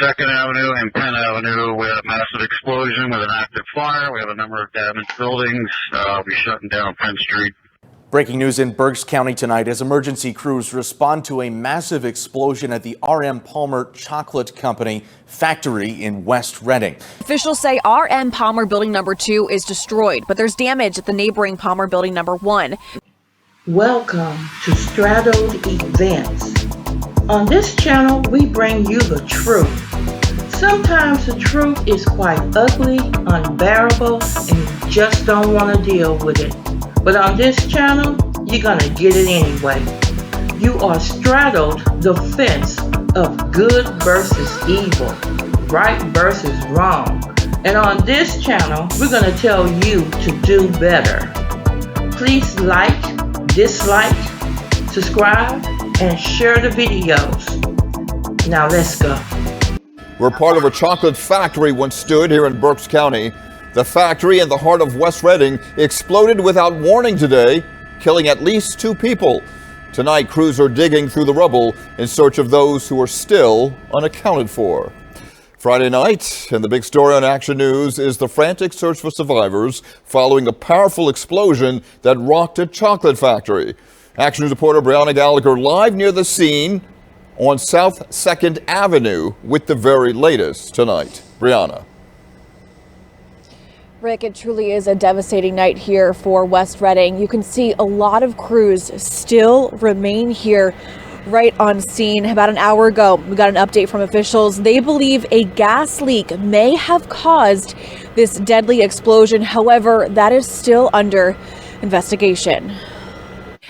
2nd Avenue and Penn Avenue, we had a massive explosion with an active fire. We have a number of damaged buildings. We're shutting down Penn Street. Breaking news in Berks County tonight as emergency crews respond to a massive explosion at the R.M. Palmer Chocolate Company factory in West Reading. Officials say R.M. Palmer Building Number 2 is destroyed, but there's damage at the neighboring Palmer Building Number 1. Welcome to Straddled Events. On this channel, we bring you the truth. Sometimes the truth is quite ugly, unbearable, and you just don't want to deal with it. But on this channel, you're gonna get it anyway. You are straddled the fence of good versus evil, right versus wrong. And on this channel, we're gonna tell you to do better. Please like, dislike, subscribe, and share the videos. Now let's go. Where part of a chocolate factory once stood here in Berks County, the factory in the heart of West Reading exploded without warning today, killing at least 2 people. Tonight, crews are digging through the rubble in search of those who are still unaccounted for. Friday night, and the big story on Action News is the frantic search for survivors following a powerful explosion that rocked a chocolate factory. Action News reporter Brianna Gallagher live near the scene on South 2nd Avenue with the very latest tonight. Brianna. Rick, it truly is a devastating night here for West Reading. You can see a lot of crews still remain here right on scene. About an hour ago, we got an update from officials. They believe a gas leak may have caused this deadly explosion. However, that is still under investigation.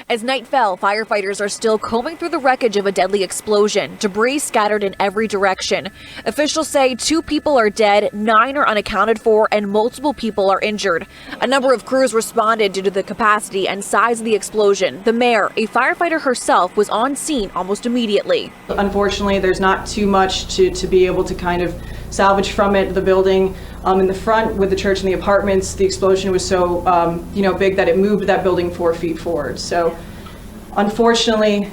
As night fell, firefighters are still combing through the wreckage of a deadly explosion. Debris scattered in every direction. Officials say 2 people are dead, 9 are unaccounted for, and multiple people are injured. A number of crews responded due to the capacity and size of the explosion. The mayor, a firefighter herself, was on scene almost immediately. Unfortunately, there's not too much to be able to kind of salvage from it. The building in the front with the church and the apartments, the explosion was so big that it moved that building 4 feet forward. So unfortunately,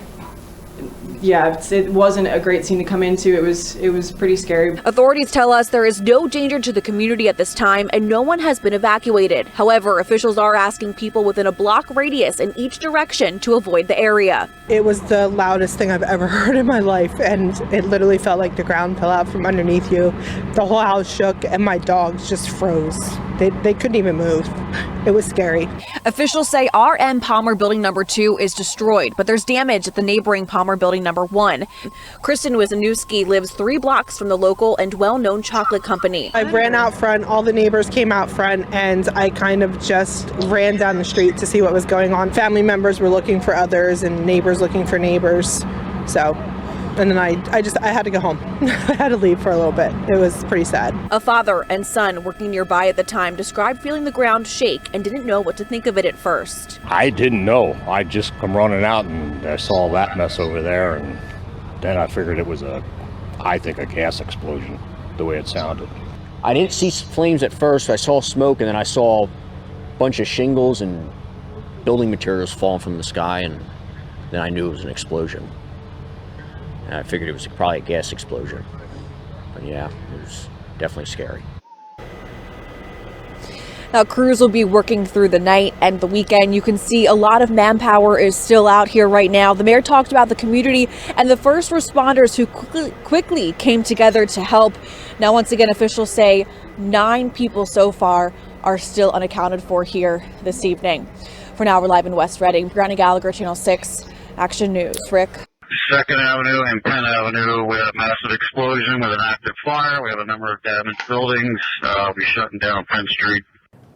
yeah, it wasn't a great scene to come into. It was pretty scary. Authorities tell us there is no danger to the community at this time and no one has been evacuated. However, officials are asking people within a block radius in each direction to avoid the area. It was the loudest thing I've ever heard in my life, and it literally felt like the ground fell out from underneath you. The whole house shook and my dogs just froze. They couldn't even move. It was scary. Officials say R.M. Palmer Building Number 2 is destroyed, but there's damage at the neighboring Palmer Building Number 1. Kristen Wisniewski lives 3 blocks from the local and well-known chocolate company. I ran out front, all the neighbors came out front, and I kind of just ran down the street to see what was going on. Family members were looking for others and neighbors looking for neighbors. And then I had to go home. I had to leave for a little bit. It was pretty sad. A father and son working nearby at the time described feeling the ground shake and didn't know what to think of it at first. I didn't know. I just come running out and I saw that mess over there, and then I figured it was I think a gas explosion, the way it sounded. I didn't see flames at first. I saw smoke, and then I saw a bunch of shingles and building materials falling from the sky, and then I knew it was an explosion. And I figured it was probably a gas explosion. But yeah, it was definitely scary. Now, crews will be working through the night and the weekend. You can see a lot of manpower is still out here right now. The mayor talked about the community and the first responders who quickly came together to help. Now, once again, officials say 9 people so far are still unaccounted for here this evening. For now, we're live in West Reading. Brianna Gallagher, Channel 6, Action News. Rick. 2nd Avenue and Penn Avenue, we had a massive explosion with an active fire. We have a number of damaged buildings. We're shutting down Penn Street.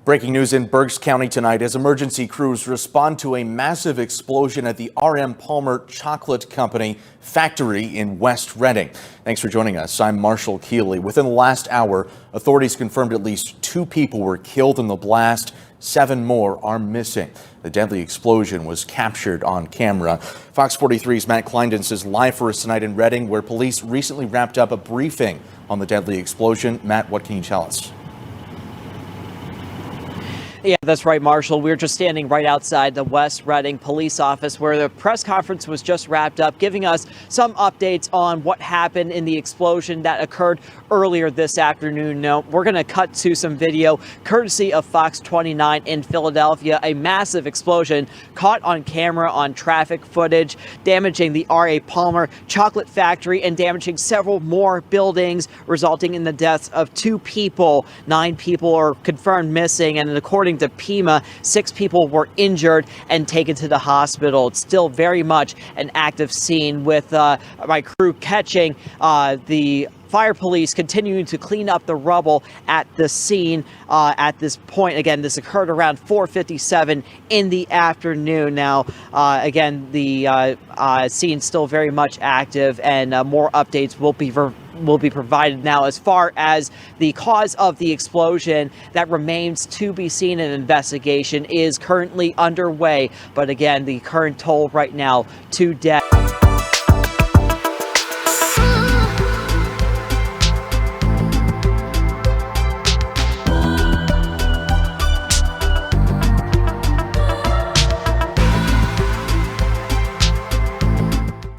Breaking news in Berks County tonight as emergency crews respond to a massive explosion at the R.M. Palmer Chocolate Company factory in West Reading. Thanks for joining us. I'm Marshall Keeley. Within the last hour, authorities confirmed at least 2 people were killed in the blast. 7 more are missing. The deadly explosion was captured on camera. Fox 43's Matt Kleindon says live for us tonight in Reading, where police recently wrapped up a briefing on the deadly explosion. Matt, what can you tell us? Yeah, that's right, Marshall. We're just standing right outside the West Reading police office where the press conference was just wrapped up, giving us some updates on what happened in the explosion that occurred earlier this afternoon. Now, we're going to cut to some video courtesy of Fox 29 in Philadelphia. A massive explosion caught on camera on traffic footage, damaging the R.A. Palmer chocolate factory and damaging several more buildings, resulting in the deaths of 2 people. 9 people are confirmed missing, and according to Pima, 6 people were injured and taken to the hospital. It's still very much an active scene, with my crew catching the fire police continuing to clean up the rubble at the scene at this point. Again, this occurred around 4:57 in the afternoon. Now, again, the scene still very much active, and more updates will be provided. Now, as far as the cause of the explosion, that remains to be seen. An investigation is currently underway, but again, the current toll right now, 2 deaths.